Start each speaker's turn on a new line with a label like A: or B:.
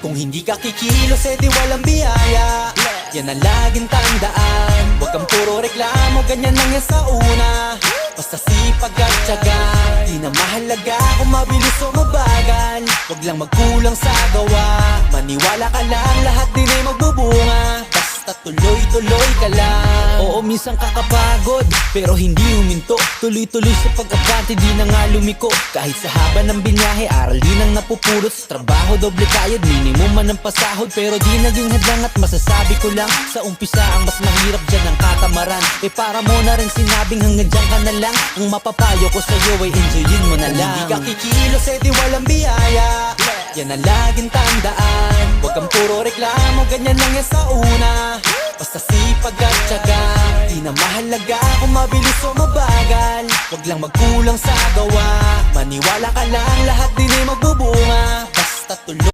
A: Kung hindi ka kikilos, edi walang biyaya. Yan ang laging tandaan. Huwag kang puro reklamo, ganyan lang yan sa una. Basta sipag at tiyaga, di na mahalaga kung mabilis o mabagal. Huwag lang magkulang sa gawa, maniwala ka lang, lahat din ay magbubunga. Basta tuloy-tuloy ka lang. Oo, minsan kakapagod, pero hindi huminto. Tuloy-tuloy sa pag-abante, di na nga lumiko. Kahit sa haba ng binyahe, aral din ang napupulot. Sa trabaho, doble kayod, minimum man ang pasahod. Pero di naging hadlang at masasabi ko lang, sa umpisa ang mas mahirap dyan ang katamaran. Eh para mo na rin sinabing hanggang dyan ka na lang. Ang mapapayo ko sa'yo ay enjoyin mo na lang. Hindi ka kikilos, edi walang biyaya. Yan ang laging tandaan. Huwag kang puro reklamo, ganyan lang yan sa una. Basta sipag at tiyaga, di na mahalaga kung mabilis o mabagal. Huwag lang magkulang sa gawa, maniwala ka lang, lahat din ay magbubunga. Basta tuloy